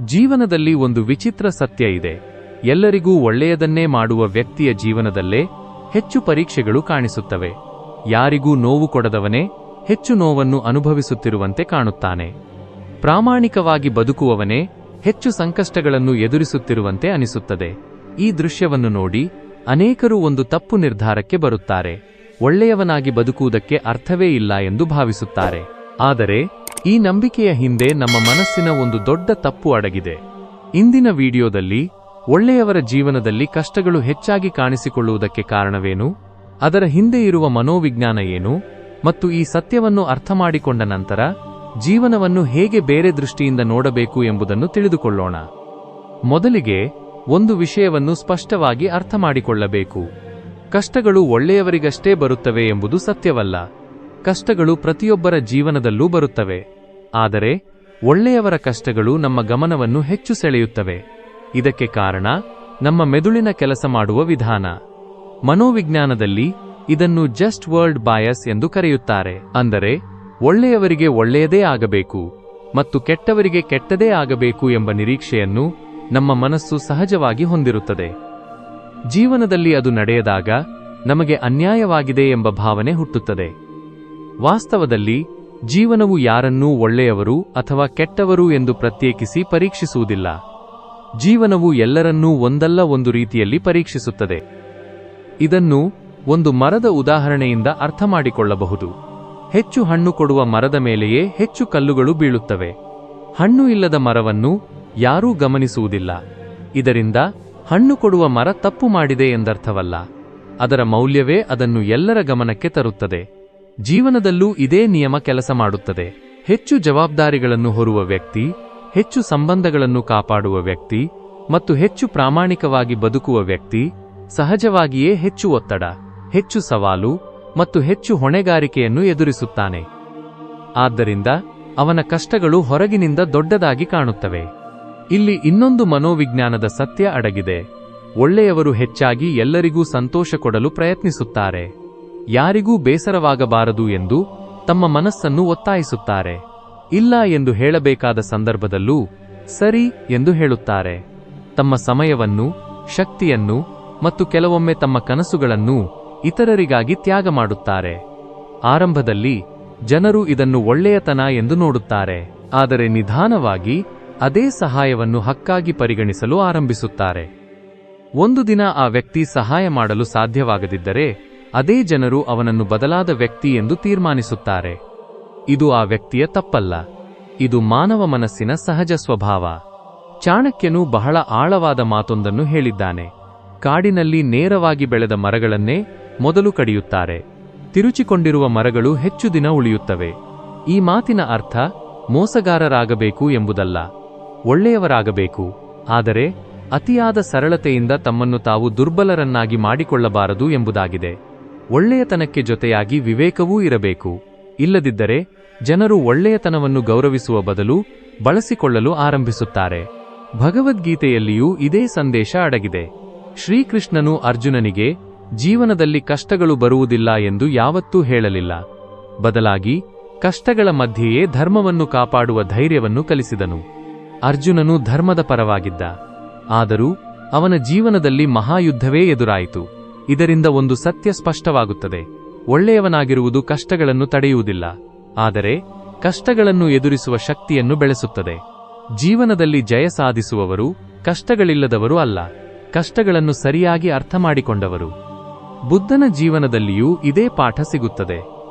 ಜೀವನದಲ್ಲಿ ಒಂದು ವಿಚಿತ್ರ ಸತ್ಯ ಇದೆ. ಎಲ್ಲರಿಗೂ ಒಳ್ಳೆಯದನ್ನೇ ಮಾಡುವ ವ್ಯಕ್ತಿಯ ಜೀವನದಲ್ಲೇ ಹೆಚ್ಚು ಪರೀಕ್ಷೆಗಳು ಕಾಣಿಸುತ್ತವೆ. ಯಾರಿಗೂ ನೋವು ಕೊಡದವನೇ ಹೆಚ್ಚು ನೋವನ್ನು ಅನುಭವಿಸುತ್ತಿರುವಂತೆ ಕಾಣುತ್ತಾನೆ. ಪ್ರಾಮಾಣಿಕವಾಗಿ ಬದುಕುವವನೇ ಹೆಚ್ಚು ಸಂಕಷ್ಟಗಳನ್ನು ಎದುರಿಸುತ್ತಿರುವಂತೆ ಅನಿಸುತ್ತದೆ. ಈ ದೃಶ್ಯವನ್ನು ನೋಡಿ ಅನೇಕರು ಒಂದು ತಪ್ಪು ನಿರ್ಧಾರಕ್ಕೆ ಬರುತ್ತಾರೆ. ಒಳ್ಳೆಯವನಾಗಿ ಬದುಕುವುದಕ್ಕೆ ಅರ್ಥವೇ ಇಲ್ಲ ಎಂದು ಭಾವಿಸುತ್ತಾರೆ. ಆದರೆ ಈ ನಂಬಿಕೆಯ ಹಿಂದೆ ನಮ್ಮ ಮನಸ್ಸಿನ ಒಂದು ದೊಡ್ಡ ತಪ್ಪು ಅಡಗಿದೆ. ಇಂದಿನ ವಿಡಿಯೋದಲ್ಲಿ ಒಳ್ಳೆಯವರ ಜೀವನದಲ್ಲಿ ಕಷ್ಟಗಳು ಹೆಚ್ಚಾಗಿ ಕಾಣಿಸಿಕೊಳ್ಳುವುದಕ್ಕೆ ಕಾರಣವೇನು, ಅದರ ಹಿಂದೆ ಇರುವ ಮನೋವಿಜ್ಞಾನ ಏನು, ಮತ್ತು ಈ ಸತ್ಯವನ್ನು ಅರ್ಥಮಾಡಿಕೊಂಡ ನಂತರ ಜೀವನವನ್ನು ಹೇಗೆ ಬೇರೆ ದೃಷ್ಟಿಯಿಂದ ನೋಡಬೇಕು ಎಂಬುದನ್ನು ತಿಳಿದುಕೊಳ್ಳೋಣ. ಮೊದಲಿಗೆ ಒಂದು ವಿಷಯವನ್ನು ಸ್ಪಷ್ಟವಾಗಿ ಅರ್ಥಮಾಡಿಕೊಳ್ಳಬೇಕು. ಕಷ್ಟಗಳು ಒಳ್ಳೆಯವರಿಗಷ್ಟೇ ಬರುತ್ತವೆ ಎಂಬುದು ಸತ್ಯವಲ್ಲ. ಕಷ್ಟಗಳು ಪ್ರತಿಯೊಬ್ಬರ ಜೀವನದಲ್ಲೂ ಬರುತ್ತವೆ. ಆದರೆ ಒಳ್ಳೆಯವರ ಕಷ್ಟಗಳು ನಮ್ಮ ಗಮನವನ್ನು ಹೆಚ್ಚು ಸೆಳೆಯುತ್ತವೆ. ಇದಕ್ಕೆ ಕಾರಣ ನಮ್ಮ ಮೆದುಳಿನ ಕೆಲಸ ಮಾಡುವ ವಿಧಾನ. ಮನೋವಿಜ್ಞಾನದಲ್ಲಿ ಇದನ್ನು ಜಸ್ಟ್ ವರ್ಲ್ಡ್ ಬಾಯಸ್ ಎಂದು ಕರೆಯುತ್ತಾರೆ. ಅಂದರೆ ಒಳ್ಳೆಯವರಿಗೆ ಒಳ್ಳೆಯದೇ ಆಗಬೇಕು ಮತ್ತು ಕೆಟ್ಟವರಿಗೆ ಕೆಟ್ಟದೇ ಆಗಬೇಕು ಎಂಬ ನಿರೀಕ್ಷೆಯನ್ನು ನಮ್ಮ ಮನಸ್ಸು ಸಹಜವಾಗಿ ಹೊಂದಿರುತ್ತದೆ. ಜೀವನದಲ್ಲಿ ಅದು ನಡೆಯದಾಗ ನಮಗೆ ಅನ್ಯಾಯವಾಗಿದೆ ಎಂಬ ಭಾವನೆ ಹುಟ್ಟುತ್ತದೆ. ವಾಸ್ತವದಲ್ಲಿ ಜೀವನವು ಯಾರನ್ನೂ ಒಳ್ಳೆಯವರು ಅಥವಾ ಕೆಟ್ಟವರು ಎಂದು ಪ್ರತ್ಯೇಕಿಸಿ ಪರೀಕ್ಷಿಸುವುದಿಲ್ಲ. ಜೀವನವು ಎಲ್ಲರನ್ನೂ ಒಂದಲ್ಲ ಒಂದು ರೀತಿಯಲ್ಲಿ ಪರೀಕ್ಷಿಸುತ್ತದೆ. ಇದನ್ನು ಒಂದು ಮರದ ಉದಾಹರಣೆಯಿಂದ ಅರ್ಥಮಾಡಿಕೊಳ್ಳಬಹುದು. ಹೆಚ್ಚು ಹಣ್ಣು ಕೊಡುವ ಮರದ ಮೇಲೆಯೇ ಹೆಚ್ಚು ಕಲ್ಲುಗಳು ಬೀಳುತ್ತವೆ. ಹಣ್ಣು ಇಲ್ಲದ ಮರವನ್ನು ಯಾರೂ ಗಮನಿಸುವುದಿಲ್ಲ. ಇದರಿಂದ ಹಣ್ಣು ಕೊಡುವ ಮರ ತಪ್ಪು ಮಾಡಿದೆ ಎಂದರ್ಥವಲ್ಲ. ಅದರ ಮೌಲ್ಯವೇ ಅದನ್ನು ಎಲ್ಲರ ಗಮನಕ್ಕೆ ತರುತ್ತದೆ. ಜೀವನದಲ್ಲೂ ಇದೇ ನಿಯಮ ಕೆಲಸ ಮಾಡುತ್ತದೆ. ಹೆಚ್ಚು ಜವಾಬ್ದಾರಿಗಳನ್ನು ಹೊರುವ ವ್ಯಕ್ತಿ, ಹೆಚ್ಚು ಸಂಬಂಧಗಳನ್ನು ಕಾಪಾಡುವ ವ್ಯಕ್ತಿ ಮತ್ತು ಹೆಚ್ಚು ಪ್ರಾಮಾಣಿಕವಾಗಿ ಬದುಕುವ ವ್ಯಕ್ತಿ ಸಹಜವಾಗಿಯೇ ಹೆಚ್ಚು ಒತ್ತಡ, ಹೆಚ್ಚು ಸವಾಲು ಮತ್ತು ಹೆಚ್ಚು ಹೊಣೆಗಾರಿಕೆಯನ್ನು ಎದುರಿಸುತ್ತಾನೆ. ಆದ್ದರಿಂದ ಅವನ ಕಷ್ಟಗಳು ಹೊರಗಿನಿಂದ ದೊಡ್ಡದಾಗಿ ಕಾಣುತ್ತವೆ. ಇಲ್ಲಿ ಇನ್ನೊಂದು ಮನೋವಿಜ್ಞಾನದ ಸತ್ಯ ಅಡಗಿದೆ. ಒಳ್ಳೆಯವರು ಹೆಚ್ಚಾಗಿ ಎಲ್ಲರಿಗೂ ಸಂತೋಷ ಕೊಡಲು ಪ್ರಯತ್ನಿಸುತ್ತಾರೆ. ಯಾರಿಗೂ ಬೇಸರವಾಗಬಾರದು ಎಂದು ತಮ್ಮ ಮನಸ್ಸನ್ನು ಒತ್ತಾಯಿಸುತ್ತಾರೆ. ಇಲ್ಲ ಎಂದು ಹೇಳಬೇಕಾದ ಸಂದರ್ಭದಲ್ಲೂ ಸರಿ ಎಂದು ಹೇಳುತ್ತಾರೆ. ತಮ್ಮ ಸಮಯವನ್ನು, ಶಕ್ತಿಯನ್ನು ಮತ್ತು ಕೆಲವೊಮ್ಮೆ ತಮ್ಮ ಕನಸುಗಳನ್ನು ಇತರರಿಗಾಗಿ ತ್ಯಾಗ ಮಾಡುತ್ತಾರೆ. ಆರಂಭದಲ್ಲಿ ಜನರು ಇದನ್ನು ಒಳ್ಳೆಯತನ ಎಂದು ನೋಡುತ್ತಾರೆ. ಆದರೆ ನಿಧಾನವಾಗಿ ಅದೇ ಸಹಾಯವನ್ನು ಹಕ್ಕಾಗಿ ಪರಿಗಣಿಸಲು ಆರಂಭಿಸುತ್ತಾರೆ. ಒಂದು ದಿನ ಆ ವ್ಯಕ್ತಿ ಸಹಾಯ ಮಾಡಲು ಸಾಧ್ಯವಾಗದಿದ್ದರೆ ಅದೇ ಜನರು ಅವನನ್ನು ಬದಲಾದ ವ್ಯಕ್ತಿ ಎಂದು ತೀರ್ಮಾನಿಸುತ್ತಾರೆ. ಇದು ಆ ವ್ಯಕ್ತಿಯ ತಪ್ಪಲ್ಲ. ಇದು ಮಾನವ ಮನಸ್ಸಿನ ಸಹಜ ಸ್ವಭಾವ. ಚಾಣಕ್ಯನು ಬಹಳ ಆಳವಾದ ಮಾತೊಂದನ್ನು ಹೇಳಿದ್ದಾನೆ. ಕಾಡಿನಲ್ಲಿ ನೇರವಾಗಿ ಬೆಳೆದ ಮರಗಳನ್ನೇ ಮೊದಲು ಕಡಿಯುತ್ತಾರೆ. ತಿರುಚಿಕೊಂಡಿರುವ ಮರಗಳು ಹೆಚ್ಚು ದಿನ ಉಳಿಯುತ್ತವೆ. ಈ ಮಾತಿನ ಅರ್ಥ ಮೋಸಗಾರರಾಗಬೇಕು ಎಂಬುದಲ್ಲ, ಒಳ್ಳೆಯವರಾಗಬೇಕು. ಆದರೆ ಅತಿಯಾದ ಸರಳತೆಯಿಂದ ತಮ್ಮನ್ನು ತಾವು ದುರ್ಬಲರನ್ನಾಗಿ ಮಾಡಿಕೊಳ್ಳಬಾರದು ಎಂಬುದಾಗಿದೆ. ಒಳ್ಳೆಯತನಕ್ಕೆ ಜೊತೆಯಾಗಿ ವಿವೇಕವೂ ಇರಬೇಕು. ಇಲ್ಲದಿದ್ದರೆ ಜನರು ಒಳ್ಳೆಯತನವನ್ನು ಗೌರವಿಸುವ ಬದಲು ಬಳಸಿಕೊಳ್ಳಲು ಆರಂಭಿಸುತ್ತಾರೆ. ಭಗವದ್ಗೀತೆಯಲ್ಲಿಯೂ ಇದೇ ಸಂದೇಶ ಅಡಗಿದೆ. ಶ್ರೀಕೃಷ್ಣನು ಅರ್ಜುನನಿಗೆ ಜೀವನದಲ್ಲಿ ಕಷ್ಟಗಳು ಬರುವುದಿಲ್ಲ ಎಂದು ಯಾವತ್ತೂ ಹೇಳಲಿಲ್ಲ. ಬದಲಾಗಿ ಕಷ್ಟಗಳ ಮಧ್ಯೆಯೇ ಧರ್ಮವನ್ನು ಕಾಪಾಡುವ ಧೈರ್ಯವನ್ನು ಕಲಿಸಿದನು. ಅರ್ಜುನನು ಧರ್ಮದ ಪರವಾಗಿದ್ದ. ಆದರೂ ಅವನ ಜೀವನದಲ್ಲಿ ಮಹಾಯುದ್ಧವೇ ಎದುರಾಯಿತು. ಇದರಿಂದ ಒಂದು ಸತ್ಯ ಸ್ಪಷ್ಟವಾಗುತ್ತದೆ. ಒಳ್ಳೆಯವನಾಗಿರುವುದು ಕಷ್ಟಗಳನ್ನು ತಡೆಯುವುದಿಲ್ಲ, ಆದರೆ ಕಷ್ಟಗಳನ್ನು ಎದುರಿಸುವ ಶಕ್ತಿಯನ್ನು ಬೆಳೆಸುತ್ತದೆ. ಜೀವನದಲ್ಲಿ ಜಯ ಸಾಧಿಸುವವರು ಕಷ್ಟಗಳಿಲ್ಲದವರು ಅಲ್ಲ, ಕಷ್ಟಗಳನ್ನು ಸರಿಯಾಗಿ ಅರ್ಥಮಾಡಿಕೊಂಡವರು. ಬುದ್ಧನ ಜೀವನದಲ್ಲಿಯೂ ಇದೇ ಪಾಠ ಸಿಗುತ್ತದೆ.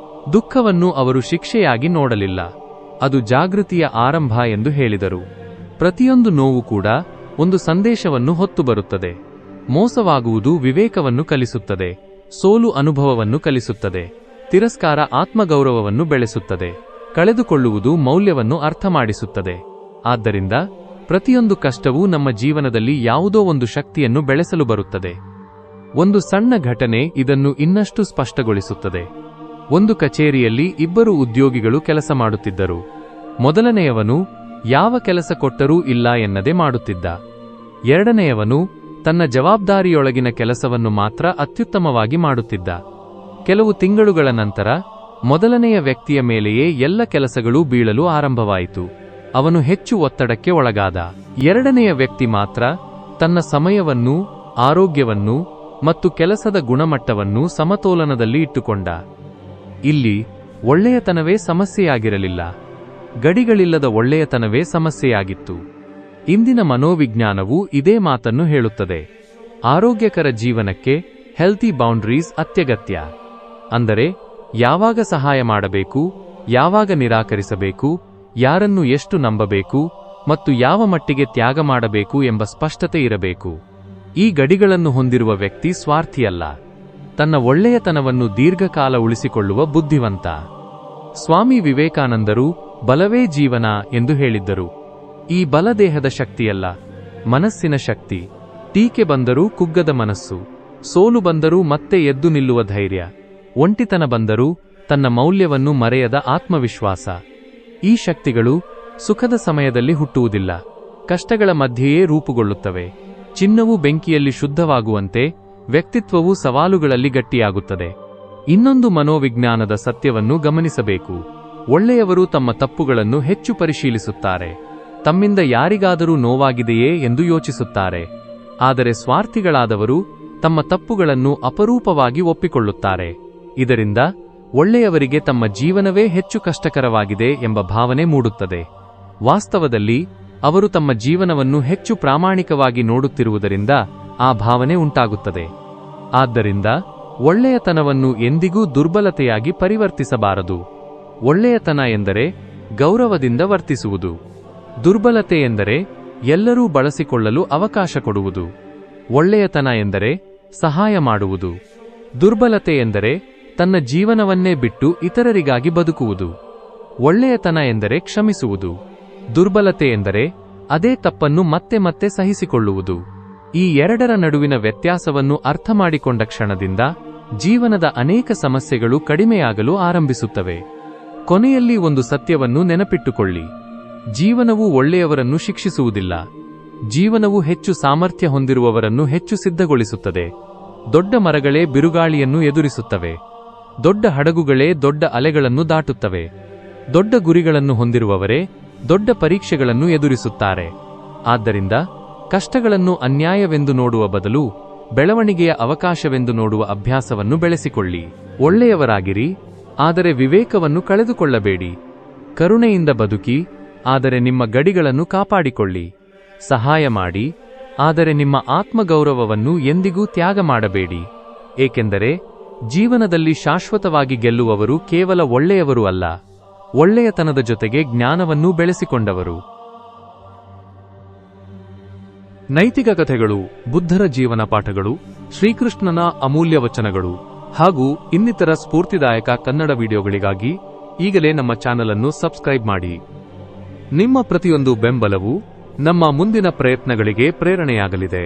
ದುಃಖವನ್ನು ಅವರು ಶಿಕ್ಷೆಯಾಗಿ ನೋಡಲಿಲ್ಲ, ಅದು ಜಾಗೃತಿಯ ಆರಂಭ ಎಂದು ಹೇಳಿದರು. ಪ್ರತಿಯೊಂದು ನೋವು ಕೂಡ ಒಂದು ಸಂದೇಶವನ್ನು ಹೊತ್ತು ಬರುತ್ತದೆ. ಮೋಸವಾಗುವುದು ವಿವೇಕವನ್ನು ಕಲಿಸುತ್ತದೆ, ಸೋಲು ಅನುಭವವನ್ನು ಕಲಿಸುತ್ತದೆ, ತಿರಸ್ಕಾರ ಆತ್ಮಗೌರವವನ್ನು ಬೆಳೆಸುತ್ತದೆ, ಕಳೆದುಕೊಳ್ಳುವುದು ಮೌಲ್ಯವನ್ನು ಅರ್ಥಮಾಡಿಸುತ್ತದೆ. ಆದ್ದರಿಂದ ಪ್ರತಿಯೊಂದು ಕಷ್ಟವೂ ನಮ್ಮ ಜೀವನದಲ್ಲಿ ಯಾವುದೋ ಒಂದು ಶಕ್ತಿಯನ್ನು ಬೆಳೆಸಲು ಬರುತ್ತದೆ. ಒಂದು ಸಣ್ಣ ಘಟನೆ ಇದನ್ನು ಇನ್ನಷ್ಟು ಸ್ಪಷ್ಟಗೊಳಿಸುತ್ತದೆ. ಒಂದು ಕಚೇರಿಯಲ್ಲಿ ಇಬ್ಬರು ಉದ್ಯೋಗಿಗಳು ಕೆಲಸ ಮಾಡುತ್ತಿದ್ದರು. ಮೊದಲನೆಯವನು ಯಾವ ಕೆಲಸ ಕೊಟ್ಟರೂ ಇಲ್ಲ ಎನ್ನದೆ ಮಾಡುತ್ತಿದ್ದ. ಎರಡನೆಯವನು ತನ್ನ ಜವಾಬ್ದಾರಿಯೊಳಗಿನ ಕೆಲಸವನ್ನು ಮಾತ್ರ ಅತ್ಯುತ್ತಮವಾಗಿ ಮಾಡುತ್ತಿದ್ದ. ಕೆಲವು ತಿಂಗಳುಗಳ ನಂತರ ಮೊದಲನೆಯ ವ್ಯಕ್ತಿಯ ಮೇಲೆಯೇ ಎಲ್ಲ ಕೆಲಸಗಳೂ ಬೀಳಲು ಆರಂಭವಾಯಿತು. ಅವನು ಹೆಚ್ಚು ಒತ್ತಡಕ್ಕೆ ಒಳಗಾದ. ಎರಡನೆಯ ವ್ಯಕ್ತಿ ಮಾತ್ರ ತನ್ನ ಸಮಯವನ್ನು, ಆರೋಗ್ಯವನ್ನು ಮತ್ತು ಕೆಲಸದ ಗುಣಮಟ್ಟವನ್ನು ಸಮತೋಲನದಲ್ಲಿ ಇಟ್ಟುಕೊಂಡ. ಇಲ್ಲಿ ಒಳ್ಳೆಯತನವೇ ಸಮಸ್ಯೆಯಾಗಿರಲಿಲ್ಲ, ಗಡಿಗಳಿಲ್ಲದ ಒಳ್ಳೆಯತನವೇ ಸಮಸ್ಯೆಯಾಗಿತ್ತು. ಇಂದಿನ ಮನೋವಿಜ್ಞಾನವು ಇದೇ ಮಾತನ್ನು ಹೇಳುತ್ತದೆ. ಆರೋಗ್ಯಕರ ಜೀವನಕ್ಕೆ ಹೆಲ್ತಿ ಬೌಂಡ್ರೀಸ್ ಅತ್ಯಗತ್ಯ. ಅಂದರೆ ಯಾವಾಗ ಸಹಾಯ ಮಾಡಬೇಕು, ಯಾವಾಗ ನಿರಾಕರಿಸಬೇಕು, ಯಾರನ್ನು ಎಷ್ಟು ನಂಬಬೇಕು ಮತ್ತು ಯಾವ ಮಟ್ಟಿಗೆ ತ್ಯಾಗ ಮಾಡಬೇಕು ಎಂಬ ಸ್ಪಷ್ಟತೆ ಇರಬೇಕು. ಈ ಗಡಿಗಳನ್ನು ಹೊಂದಿರುವ ವ್ಯಕ್ತಿ ಸ್ವಾರ್ಥಿಯಲ್ಲ, ತನ್ನ ಒಳ್ಳೆಯತನವನ್ನು ದೀರ್ಘಕಾಲ ಉಳಿಸಿಕೊಳ್ಳುವ ಬುದ್ಧಿವಂತ. ಸ್ವಾಮಿ ವಿವೇಕಾನಂದರು ಬಲವೇ ಜೀವನ ಎಂದು ಹೇಳಿದ್ದರು. ಈ ಬಲ ದೇಹದ ಶಕ್ತಿಯಲ್ಲ, ಮನಸ್ಸಿನ ಶಕ್ತಿ. ಟೀಕೆ ಬಂದರೂ ಕುಗ್ಗದ ಮನಸ್ಸು, ಸೋಲು ಬಂದರೂ ಮತ್ತೆ ಎದ್ದು ನಿಲ್ಲುವ ಧೈರ್ಯ, ಒಂಟಿತನ ಬಂದರೂ ತನ್ನ ಮೌಲ್ಯವನ್ನು ಮರೆಯದ ಆತ್ಮವಿಶ್ವಾಸ. ಈ ಶಕ್ತಿಗಳು ಸುಖದ ಸಮಯದಲ್ಲಿ ಹುಟ್ಟುವುದಿಲ್ಲ, ಕಷ್ಟಗಳ ಮಧ್ಯೆಯೇ ರೂಪುಗೊಳ್ಳುತ್ತವೆ. ಚಿನ್ನವು ಬೆಂಕಿಯಲ್ಲಿ ಶುದ್ಧವಾಗುವಂತೆ ವ್ಯಕ್ತಿತ್ವವು ಸವಾಲುಗಳಲ್ಲಿ ಗಟ್ಟಿಯಾಗುತ್ತದೆ. ಇನ್ನೊಂದು ಮನೋವಿಜ್ಞಾನದ ಸತ್ಯವನ್ನು ಗಮನಿಸಬೇಕು. ಒಳ್ಳೆಯವರು ತಮ್ಮ ತಪ್ಪುಗಳನ್ನು ಹೆಚ್ಚು ಪರಿಶೀಲಿಸುತ್ತಾರೆ, ತಮ್ಮಿಂದ ಯಾರಿಗಾದರೂ ನೋವಾಗಿದೆಯೇ ಎಂದು ಯೋಚಿಸುತ್ತಾರೆ. ಆದರೆ ಸ್ವಾರ್ಥಿಗಳಾದವರು ತಮ್ಮ ತಪ್ಪುಗಳನ್ನು ಅಪರೂಪವಾಗಿ ಒಪ್ಪಿಕೊಳ್ಳುತ್ತಾರೆ. ಇದರಿಂದ ಒಳ್ಳೆಯವರಿಗೆ ತಮ್ಮ ಜೀವನವೇ ಹೆಚ್ಚು ಕಷ್ಟಕರವಾಗಿದೆ ಎಂಬ ಭಾವನೆ ಮೂಡುತ್ತದೆ. ವಾಸ್ತವದಲ್ಲಿ ಅವರು ತಮ್ಮ ಜೀವನವನ್ನು ಹೆಚ್ಚು ಪ್ರಾಮಾಣಿಕವಾಗಿ ನೋಡುತ್ತಿರುವುದರಿಂದ ಆ ಭಾವನೆ ಉಂಟಾಗುತ್ತದೆ. ಆದ್ದರಿಂದ ಒಳ್ಳೆಯತನವನ್ನು ಎಂದಿಗೂ ದುರ್ಬಲತೆಯಾಗಿ ಪರಿವರ್ತಿಸಬಾರದು. ಒಳ್ಳೆಯತನ ಎಂದರೆ ಗೌರವದಿಂದ ವರ್ತಿಸುವುದು. ದುರ್ಬಲತೆ ಎಂದರೆ ಎಲ್ಲರೂ ಬಳಸಿಕೊಳ್ಳಲು ಅವಕಾಶ ಕೊಡುವುದು. ಒಳ್ಳೆಯತನ ಎಂದರೆ ಸಹಾಯ ಮಾಡುವುದು. ದುರ್ಬಲತೆ ಎಂದರೆ ತನ್ನ ಜೀವನವನ್ನೇ ಬಿಟ್ಟು ಇತರರಿಗಾಗಿ ಬದುಕುವುದು. ಒಳ್ಳೆಯತನ ಎಂದರೆ ಕ್ಷಮಿಸುವುದು. ದುರ್ಬಲತೆ ಎಂದರೆ ಅದೇ ತಪ್ಪನ್ನು ಮತ್ತೆ ಮತ್ತೆ ಸಹಿಸಿಕೊಳ್ಳುವುದು. ಈ ಎರಡರ ನಡುವಿನ ವ್ಯತ್ಯಾಸವನ್ನು ಅರ್ಥಮಾಡಿಕೊಂಡ ಕ್ಷಣದಿಂದ ಜೀವನದ ಅನೇಕ ಸಮಸ್ಯೆಗಳು ಕಡಿಮೆಯಾಗಲು ಆರಂಭಿಸುತ್ತವೆ. ಕೊನೆಯಲ್ಲಿ ಒಂದು ಸತ್ಯವನ್ನು ನೆನಪಿಟ್ಟುಕೊಳ್ಳಿ: ಜೀವನವು ಒಳ್ಳೆಯವರನ್ನು ಶಿಕ್ಷಿಸುವುದಿಲ್ಲ, ಜೀವನವು ಹೆಚ್ಚು ಸಾಮರ್ಥ್ಯ ಹೊಂದಿರುವವರನ್ನು ಹೆಚ್ಚು ಸಿದ್ಧಗೊಳಿಸುತ್ತದೆ. ದೊಡ್ಡ ಮರಗಳೇ ಬಿರುಗಾಳಿಯನ್ನು ಎದುರಿಸುತ್ತವೆ, ದೊಡ್ಡ ಹಡಗುಗಳೇ ದೊಡ್ಡ ಅಲೆಗಳನ್ನು ದಾಟುತ್ತವೆ. ದೊಡ್ಡ ಗುರಿಗಳನ್ನು ಹೊಂದಿರುವವರೇ ದೊಡ್ಡ ಪರೀಕ್ಷೆಗಳನ್ನು ಎದುರಿಸುತ್ತಾರೆ. ಆದ್ದರಿಂದ ಕಷ್ಟಗಳನ್ನು ಅನ್ಯಾಯವೆಂದು ನೋಡುವ ಬದಲು ಬೆಳವಣಿಗೆಯ ಅವಕಾಶವೆಂದು ನೋಡುವ ಅಭ್ಯಾಸವನ್ನು ಬೆಳೆಸಿಕೊಳ್ಳಿ. ಒಳ್ಳೆಯವರಾಗಿರಿ, ಆದರೆ ವಿವೇಕವನ್ನು ಕಳೆದುಕೊಳ್ಳಬೇಡಿ. ಕರುಣೆಯಿಂದ ಬದುಕಿ, ಆದರೆ ನಿಮ್ಮ ಗಡಿಗಳನ್ನು ಕಾಪಾಡಿಕೊಳ್ಳಿ. ಸಹಾಯ ಮಾಡಿ, ಆದರೆ ನಿಮ್ಮ ಆತ್ಮಗೌರವವನ್ನು ಎಂದಿಗೂ ತ್ಯಾಗ ಮಾಡಬೇಡಿ. ಏಕೆಂದರೆ ಜೀವನದಲ್ಲಿ ಶಾಶ್ವತವಾಗಿ ಗೆಲ್ಲುವವರು ಕೇವಲ ಒಳ್ಳೆಯವರು ಅಲ್ಲ, ಒಳ್ಳೆಯತನದ ಜೊತೆಗೆ ಜ್ಞಾನವನ್ನೂ ಬೆಳೆಸಿಕೊಂಡವರು. ನೈತಿಕ ಕಥೆಗಳು, ಬುದ್ಧರ ಜೀವನ ಪಾಠಗಳು, ಶ್ರೀಕೃಷ್ಣನ ಅಮೂಲ್ಯ ವಚನಗಳು ಹಾಗೂ ಇನ್ನಿತರ ಸ್ಫೂರ್ತಿದಾಯಕ ಕನ್ನಡ ವಿಡಿಯೋಗಳಿಗಾಗಿ ಈಗಲೇ ನಮ್ಮ ಚಾನೆಲ್ ಅನ್ನು ಸಬ್ಸ್ಕ್ರೈಬ್ ಮಾಡಿ. ನಿಮ್ಮ ಪ್ರತಿಯೊಂದು ಬೆಂಬಲವು ನಮ್ಮ ಮುಂದಿನ ಪ್ರಯತ್ನಗಳಿಗೆ ಪ್ರೇರಣೆಯಾಗಲಿದೆ.